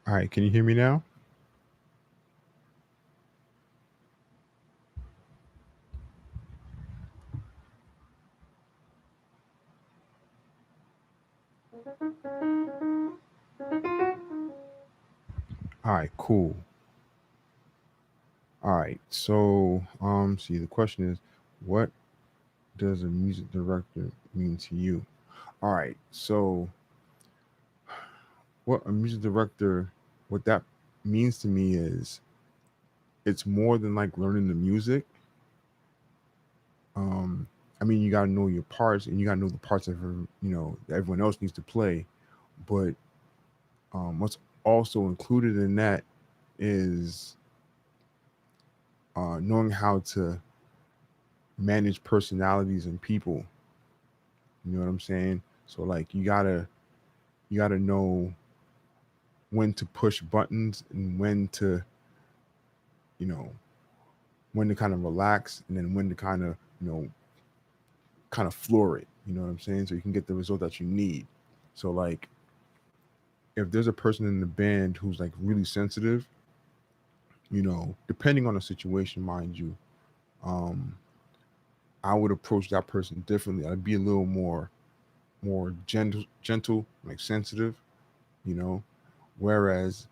All right, can you hear me now? All right, cool. All right, so see, the question is, what does a music director mean to you? All right, so what a music director, what that means to me is, it's more than like learning the music. Um, I mean, you gotta know your parts, and you gotta know the parts of that everyone else needs to play. But what's also included in that is knowing how to manage personalities and people. You know what I'm saying? So like you gotta know when to push buttons and you know when to kind of relax, and then when to kind of floor it. You know what I'm saying? So you can get the result that you need. So like if there's a person in the band who's like really sensitive, depending on the situation, mind you, um, I would approach that person differently. I'd be a little more gentle, like sensitive, you know. Whereas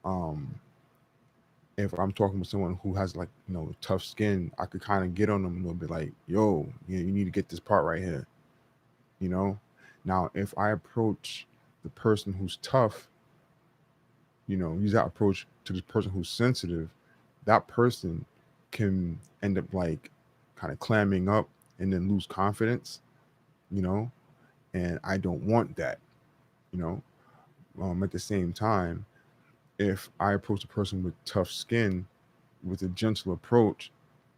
um if I'm talking with someone who has like, tough skin, I could kind of get on them a little bit like, yo, you need to get this part right here, you know? Now, if I approach the person who's tough, use that approach to the person who's sensitive, that person can end up like kind of clamming up and then lose confidence, you know? And I don't want that, you know? At the same time, if I approach a person with tough skin with a gentle approach,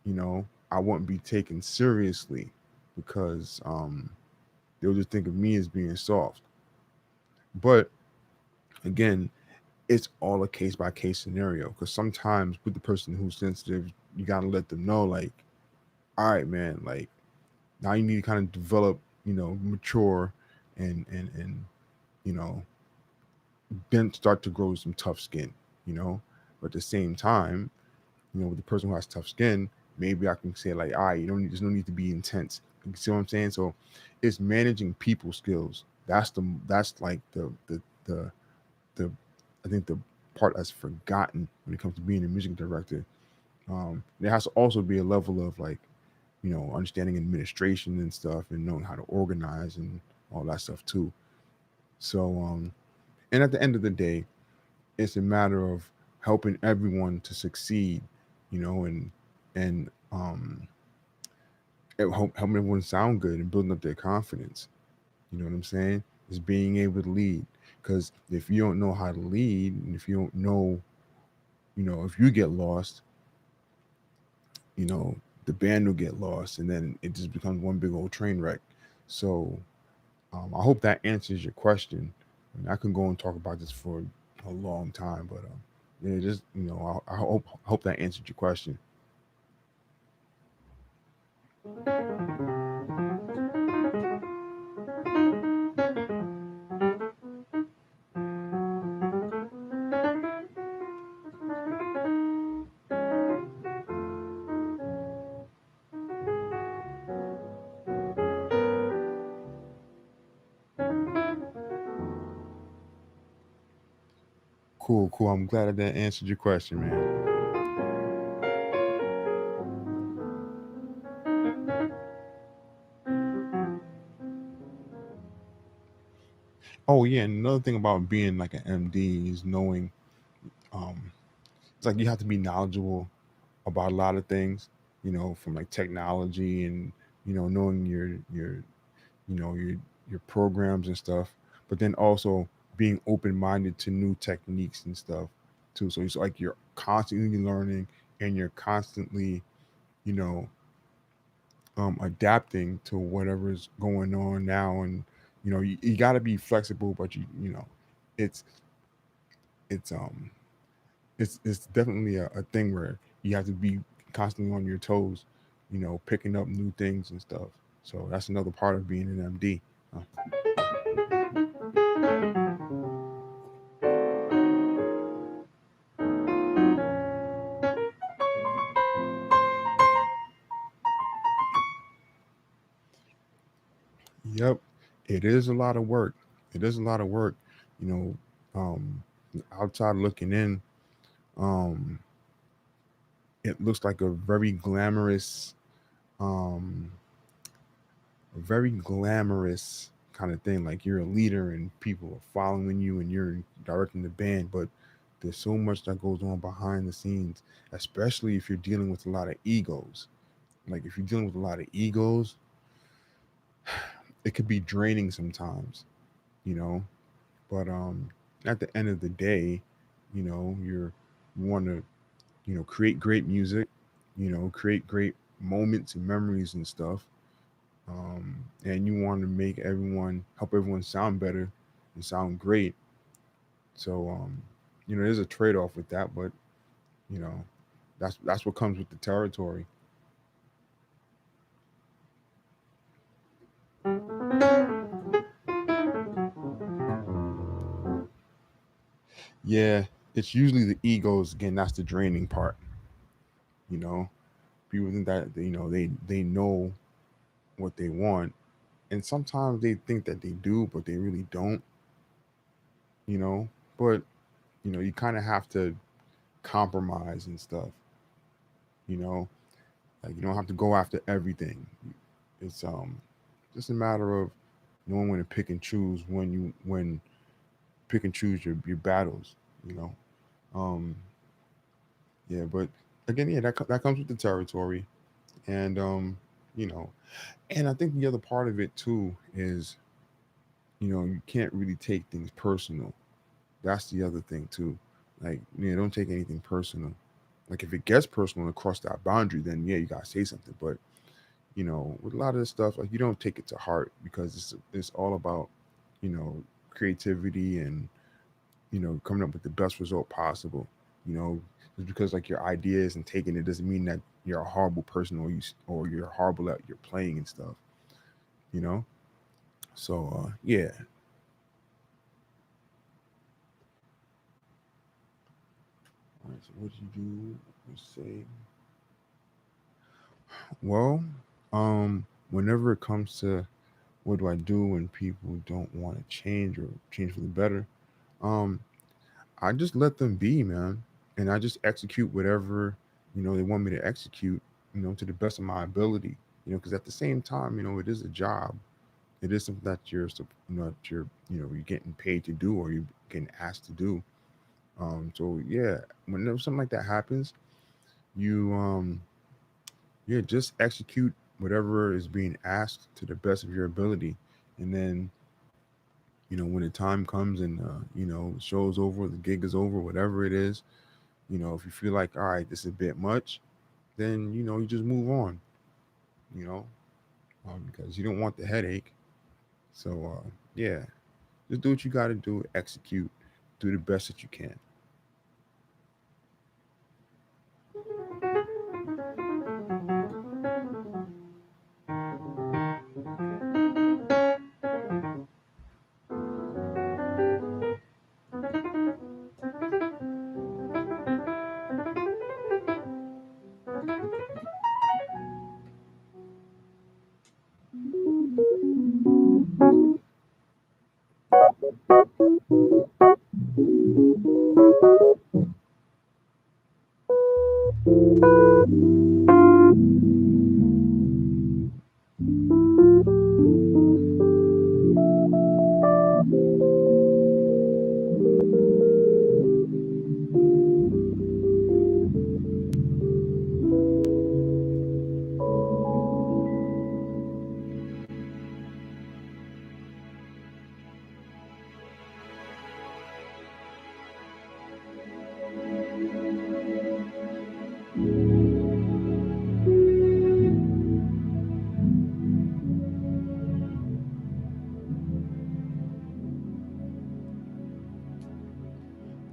I wouldn't be taken seriously because they'll just think of me as being soft. But again, it's all a case by case scenario because sometimes with the person who's sensitive, you gotta let them know, like, all right, man, like now you need to kind of develop, mature and you know, then start to grow some tough skin, you know. But at the same time, with the person who has tough skin, maybe I can say like, all right, there's no need to be intense. You see what I'm saying? So it's managing people skills. That's like the I think the part that's forgotten when it comes to being a music director. There has to also be a level of like, understanding administration and stuff and knowing how to organize and all that stuff too. So and at the end of the day, it's a matter of helping everyone to succeed, and helping everyone sound good and building up their confidence. You know what I'm saying? Is being able to lead. Because if you don't know how to lead, and if you don't know, if you get lost, you know, the band will get lost, and then it just becomes one big old train wreck. So I hope that answers your question. I mean, I can go and talk about this for a long time, but yeah, just I hope that answered your question. Cool, cool. I'm glad that answered your question, man. Oh yeah, and another thing about being like an MD is knowing, um, it's like you have to be knowledgeable about a lot of things, from like technology and knowing your programs and stuff, but then also being open minded to new techniques and stuff too. So it's like you're constantly learning and you're constantly, you know, adapting to whatever's going on now, and you got to be flexible, but it's it's um it's definitely a thing where you have to be constantly on your toes, picking up new things and stuff. So that's another part of being an MD. Yep, it is a lot of work. It is a lot of work. You know, um, outside looking in, um, it looks like um, a very glamorous kind of thing. Like you're a leader and people are following you and you're directing the band, but there's so much that goes on behind the scenes, especially if you're dealing with a lot of egos. Like if you're dealing with a lot of egos, it could be draining sometimes, you know. But at the end of the day, you want to create great music, create great moments and memories and stuff, and you want to make everyone help everyone sound better and sound great. So there's a trade off with that, but you know that's what comes with the territory. Yeah, it's usually the egos again. That's the draining part. You know, people think that they know what they want, and sometimes they think that they do, but they really don't. You know, but you kind of have to compromise and stuff. You know, like you don't have to go after everything. It's just a matter of knowing when to pick and choose when pick and choose your battles. You know, um, yeah. But again, yeah, that comes with the territory, and you know, and I think the other part of it too is you can't really take things personal. That's the other thing too. Like, don't take anything personal. Like if it gets personal and across that boundary, then yeah, you gotta say something. But with a lot of this stuff, like you don't take it to heart because it's all about, you know, creativity and coming up with the best result possible. You know, just because like your ideas and taking it doesn't mean that you're a horrible person or you're horrible at your playing and stuff. You know, so yeah. All right, so what do you do? You say, well, whenever it comes to what do I do when people don't want to change or change for the better, um, I just let them be, man, and I just execute whatever they want me to execute, to the best of my ability. Because at the same time, it is a job. It is something that you're getting paid to do or you're getting asked to do. So yeah, whenever something like that happens, you yeah, just execute whatever is being asked to the best of your ability, and then when the time comes and the show's over, the gig is over, whatever it is, if you feel like all right, this is a bit much, then you just move on, you know, because you don't want the headache. So yeah, just do what you got to do, execute, do the best that you can.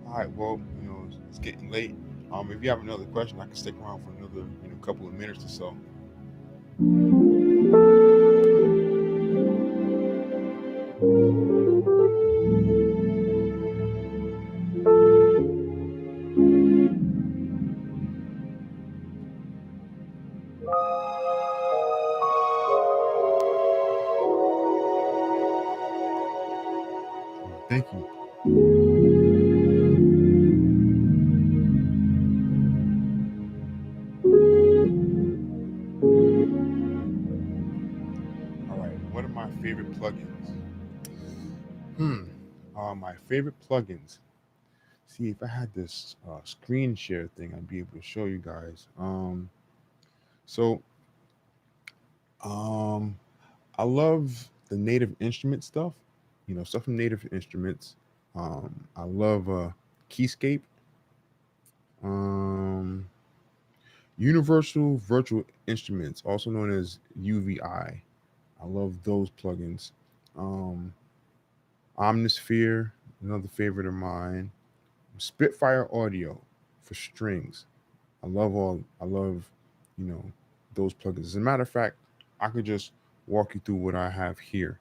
All right, well, it's getting late. If you have another question, I can stick around for another couple of minutes or so. Thank you. All right. What are my favorite plugins? Hmm. My favorite plugins. See, if I had this screen share thing, I'd be able to show you guys. So, um, I love the Native Instrument stuff. Stuff from Native Instruments. I love Keyscape. Um, Universal Virtual Instruments, also known as UVI. I love those plugins. Um, Omnisphere, another favorite of mine. Spitfire Audio for strings. I love, you know, those plugins. As a matter of fact, I could just walk you through what I have here.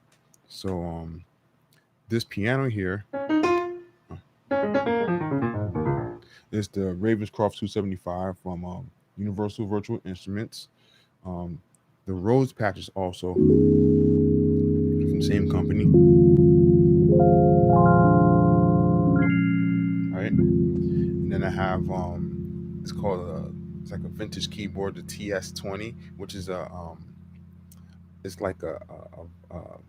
So this piano here is the Ravenscroft 275 from Universal Virtual Instruments. Um, the Rhodes patch is also from the same company, right? And then I have it's like a vintage keyboard, the TS20, which is it's like a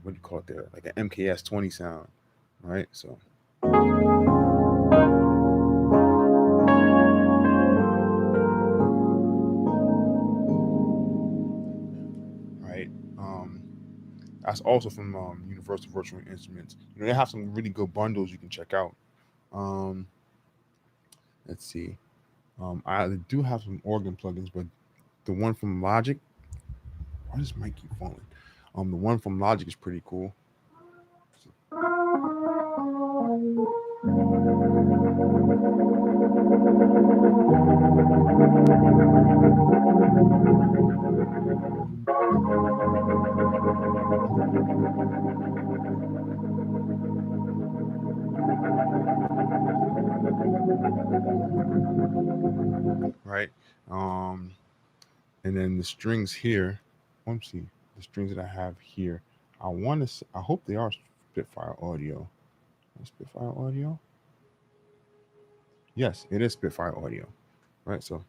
what do you call it there? Like an MKS 20 sound, right? So right, that's also from Universal Virtual Instruments. They have some really good bundles you can check out. Um, let's see. I do have some organ plugins, but the one from Logic, why does mic keep falling? The one from Logic is pretty cool. Right? Um, and then the strings here, let's see, the strings that I have here, I hope they are Spitfire Audio. Spitfire Audio? Yes, it is Spitfire Audio. Right? So,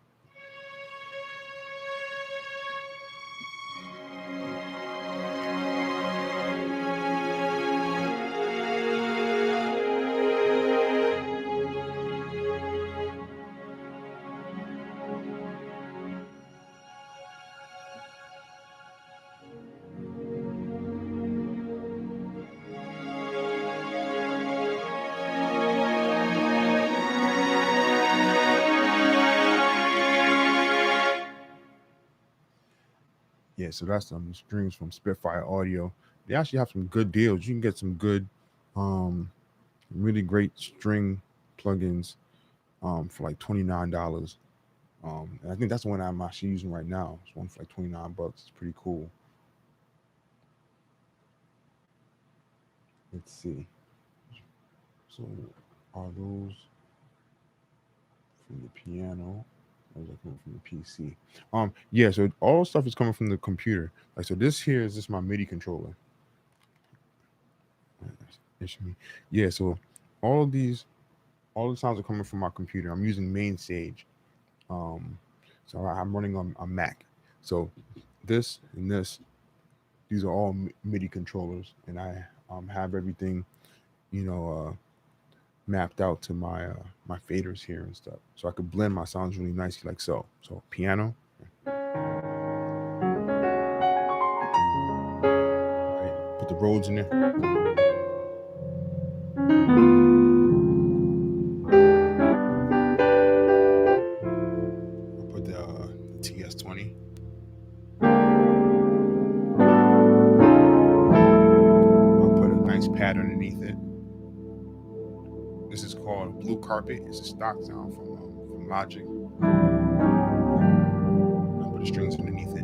yeah, so that's some strings from Spitfire Audio. They actually have some good deals. You can get some good, um, really great string plugins for like $29. And I think that's the one I'm actually using right now. It's one for like $29. It's pretty cool. Let's see. So are those from the piano? Or is that coming from the PC? Yeah, so all stuff is coming from the computer. Like so this here is just my MIDI controller. Yeah, so all of these all the sounds are coming from my computer. I'm using Mainstage. Um so I'm running on a Mac. So this and this, these are all MIDI controllers, and I have everything, you know, mapped out to my faders here and stuff, so I could blend my sounds really nicely, like so. So piano, right? Put the Rhodes in there. I'll put the TS20. I'll put a nice pad underneath it. This is called Blue Carpet. It's a stock sound from Logic. I'll put the strings underneath it.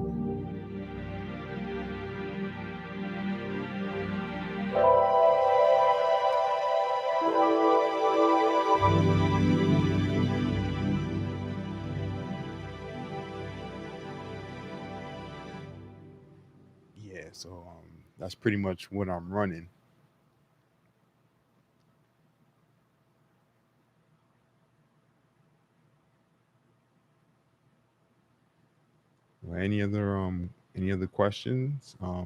Yeah, so that's pretty much what I'm running. Any other questions? I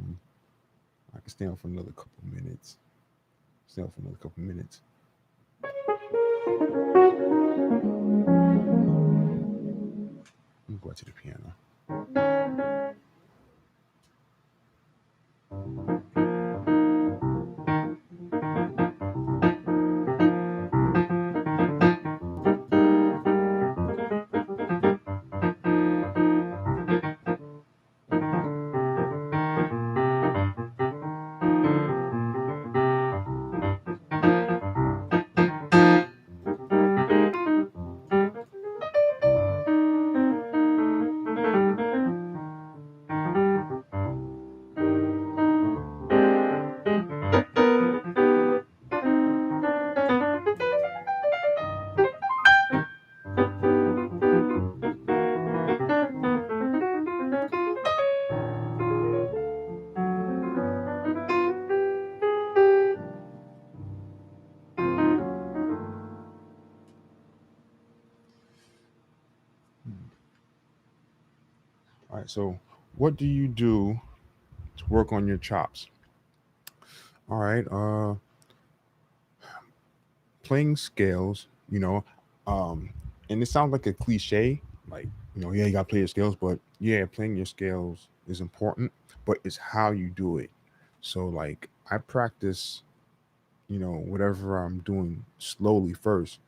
can stay on for another couple minutes. Stay on for another couple minutes. Let me go back to the piano. All right. So, what do you do to work on your chops? All right. Playing scales. Um, and it sounds like a cliche, like yeah, you gotta play your scales, but yeah, playing your scales is important, but it's how you do it. So, like, I practice, whatever I'm doing slowly first,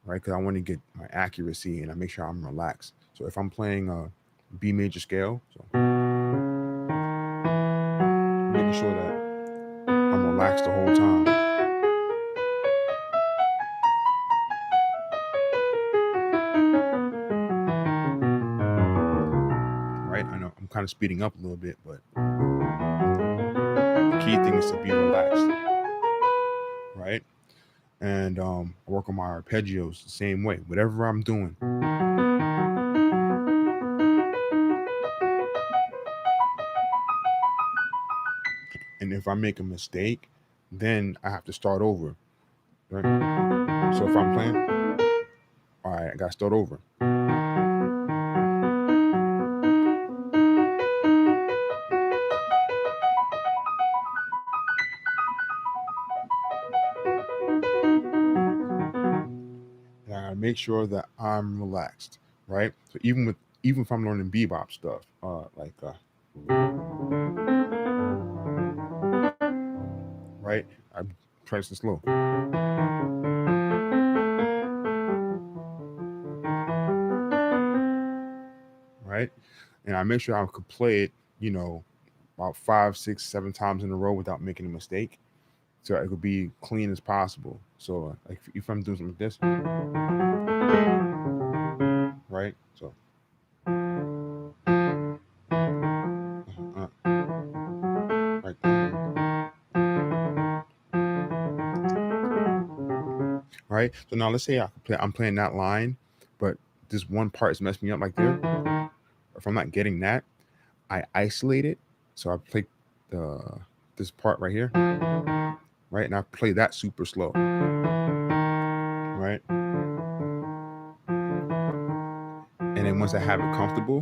right? Because I want to get my accuracy and I make sure I'm relaxed. So if I'm playing a B major scale, so making sure that I'm relaxed the whole time, right? I know I'm kind of speeding up a little bit, but the key thing is to be relaxed, right? And I work on my arpeggios the same way. Whatever I'm doing, and if I make a mistake, then I have to start over, right? So if I'm playing, all right, I got to start over. And I make sure that I'm relaxed, right? So even if I'm learning bebop stuff, right, I press it slow, right, and I make sure I could play it, about 5, 6, 7 times in a row without making a mistake, so it could be clean as possible. So like if I'm doing something like this, right, so right there, right. So now let's say I'm playing that line, but this one part is messing me up, like there. If I'm not getting that, I isolate it. So I play the this part right here, right, and I play that super slow, right, and then once I have it comfortable,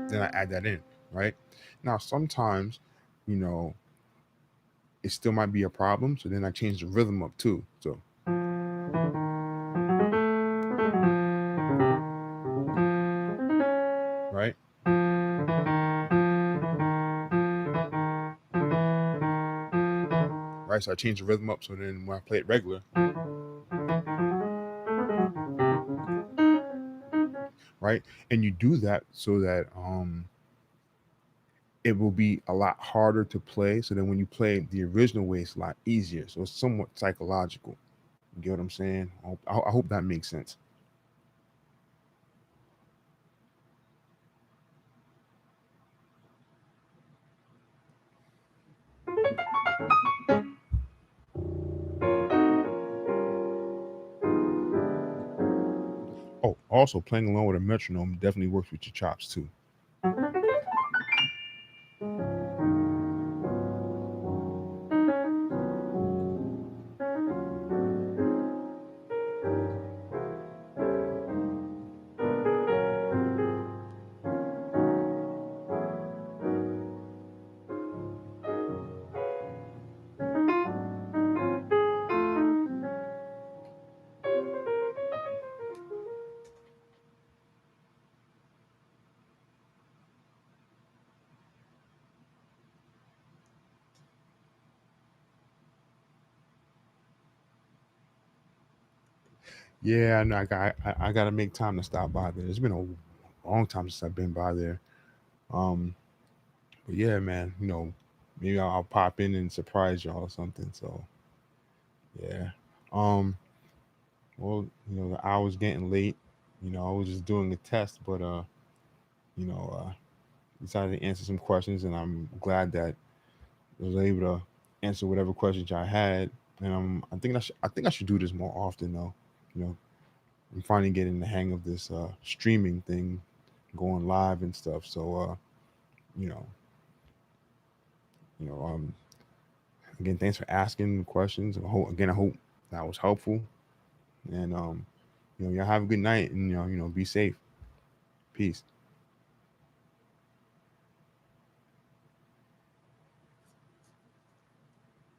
then I add that in, right. Now sometimes, you know, it still might be a problem, so then I change the rhythm up too. So right, right. So I change the rhythm up, so then when I play it regular, right, and you do that so that it will be a lot harder to play. So then when you play the original way, it's a lot easier. So it's somewhat psychological. You get what I'm saying? I hope that makes sense. Oh, also playing along with a metronome definitely works with your chops too. Yeah, I know. I gotta make time to stop by there. It's been a long time since I've been by there. Um, but yeah, man, maybe I'll pop in and surprise y'all or something. So yeah. Um, well, the hour's getting late. I was just doing a test, but you know, uh, decided to answer some questions, and I'm glad that I was able to answer whatever questions I had. And I think I should do this more often though. You know, I'm finally getting the hang of this streaming thing, going live and stuff. So you know, you know, again, thanks for asking questions. I hope that was helpful. And y'all have a good night, and be safe. Peace.